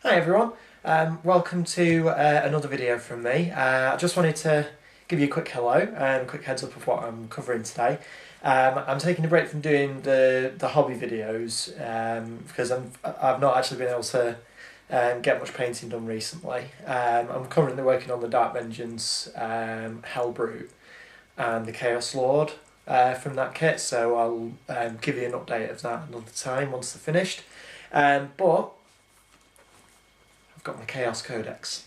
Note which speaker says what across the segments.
Speaker 1: Hi everyone, welcome to another video from me. I just wanted to give you a quick hello and a quick heads up of what I'm covering today. I'm taking a break from doing the hobby videos because I've not actually been able to get much painting done recently. I'm currently working on the Dark Vengeance Hellbrute and the Chaos Lord from that kit, so I'll give you an update of that another time once they're finished. But got my Chaos Codex.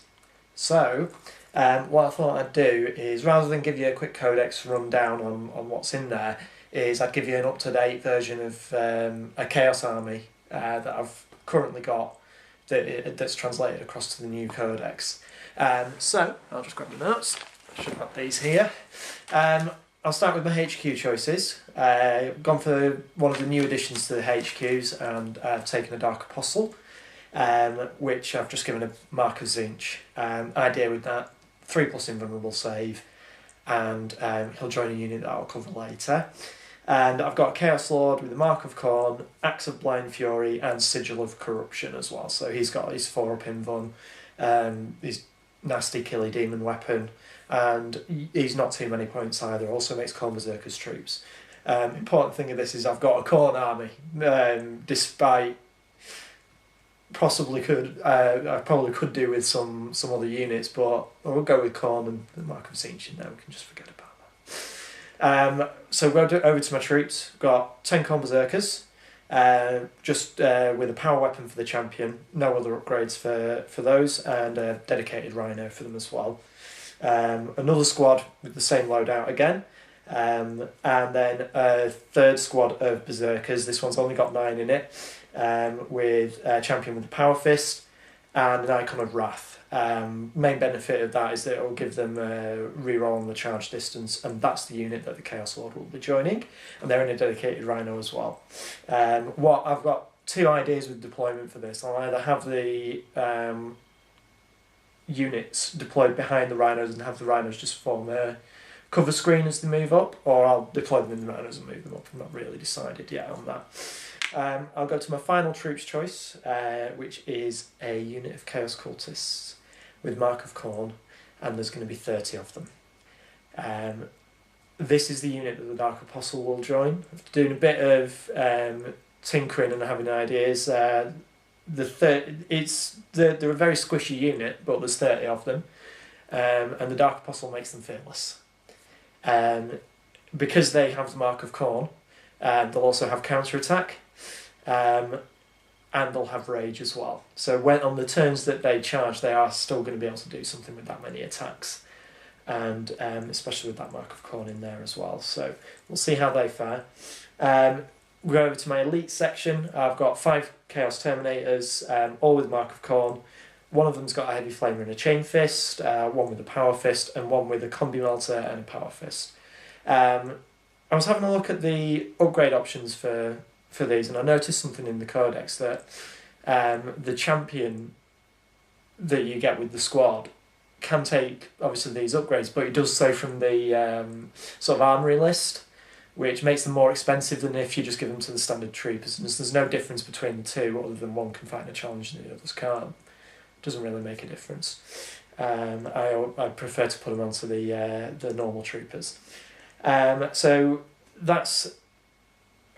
Speaker 1: So what I thought I'd do is, rather than give you a quick Codex rundown on what's in there, is I'd give you an up-to-date version of a Chaos army that I've currently got that's translated across to the new Codex. So I'll just grab the notes. I should have these here. I'll start with my HQ choices. Gone for one of the new additions to the HQs, and I've taken a Dark Apostle, which I've just given a mark of Zinch. Idea with that, 3+ invulnerable save, and he'll join a unit that I'll cover later. And I've got a Chaos Lord with a Mark of Khorne, Axe of Blind Fury, and Sigil of Corruption as well. So he's got his 4+ invuln, his nasty killy demon weapon, and he's not too many points either. Also makes Khorne Berserker's troops. Important thing of this is I've got a Khorne army, despite I probably could do with some other units, but we'll go with Khorne and the Mark of Zinch, and now we can just forget about that. So we'll go over to my troops. Got 10 Khorne Berserkers, just with a power weapon for the champion, no other upgrades for those, and a dedicated Rhino for them as well. Another squad with the same loadout again, and then a third squad of Berserkers. This one's only got 9 in it. With a champion with a power fist and an icon of wrath. Main benefit of that is that it will give them a reroll on the charge distance, and that's the unit that the Chaos Lord will be joining, and they're in a dedicated Rhino as well. I've got 2 ideas with deployment for this. I'll either have the units deployed behind the Rhinos and have the Rhinos just form a cover screen as they move up, or I'll deploy them in the Rhinos and move them up. I'm not really decided yet on that. I'll go to my final troops choice, which is a unit of Chaos Cultists with Mark of Khorne, and there's going to be 30 of them. This is the unit that the Dark Apostle will join. After doing a bit of tinkering and having ideas, they're a very squishy unit, but there's 30 of them, and the Dark Apostle makes them fearless. Because they have the Mark of Khorne, they'll also have counter-attack, and they'll have rage as well. So when on the turns that they charge, they are still going to be able to do something with that many attacks, and especially with that Mark of Khorne in there as well. So we'll see how they fare. We'll go over to my elite section. I've got 5 Chaos Terminators, all with Mark of Khorne. One of them's got a Heavy Flamer and a Chain Fist, one with a Power Fist, and one with a Combi Melter and a Power Fist. I was having a look at the upgrade options for these, and I noticed something in the Codex that the champion that you get with the squad can take, obviously, these upgrades, but it does so from the sort of armory list, which makes them more expensive than if you just give them to the standard troopers. And there's no difference between the two, other than one can fight in a challenge and the others can't. Doesn't really make a difference. I prefer to put them onto the normal troopers. So that's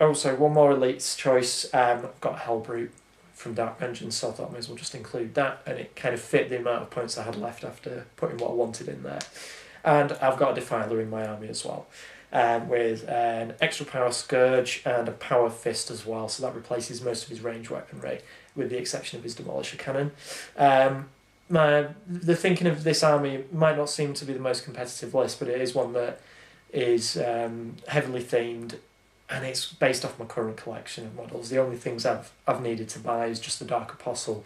Speaker 1: also one more elite's choice. I've got Hellbrute from Dark Vengeance, so I thought I may as well just include that, and it kind of fit the amount of points I had left after putting what I wanted in there. And I've got a Defiler in my army as well, with an extra power Scourge and a power fist as well, so that replaces most of his range weaponry, with the exception of his Demolisher Cannon. The thinking of this army might not seem to be the most competitive list, but it is one that is heavily themed, and it's based off my current collection of models. The only things I've needed to buy is just the Dark Apostle,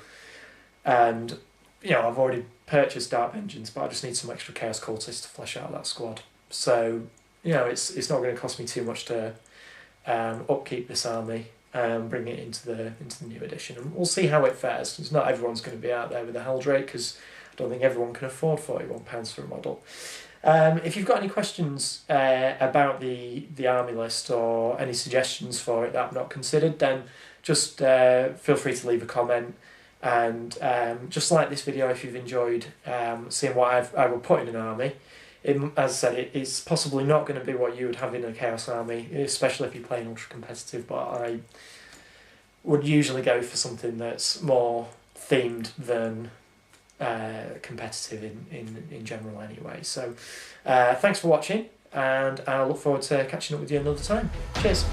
Speaker 1: and I've already purchased Dark Vengeance, but I just need some extra Chaos Cultists to flesh out that squad. So it's not going to cost me too much to upkeep this army and bring it into the new edition, and we'll see how it fares, because not everyone's going to be out there with a Helldrake, because I don't think everyone can afford £41 for a model. If you've got any questions about the army list or any suggestions for it that I've not considered, then just feel free to leave a comment. And just like this video, if you've enjoyed seeing what I will put in an army, as I said, it's possibly not going to be what you would have in a Chaos Army, especially if you're playing ultra competitive, but I would usually go for something that's more themed than competitive in general anyway. So thanks for watching, and I look forward to catching up with you another time. Cheers.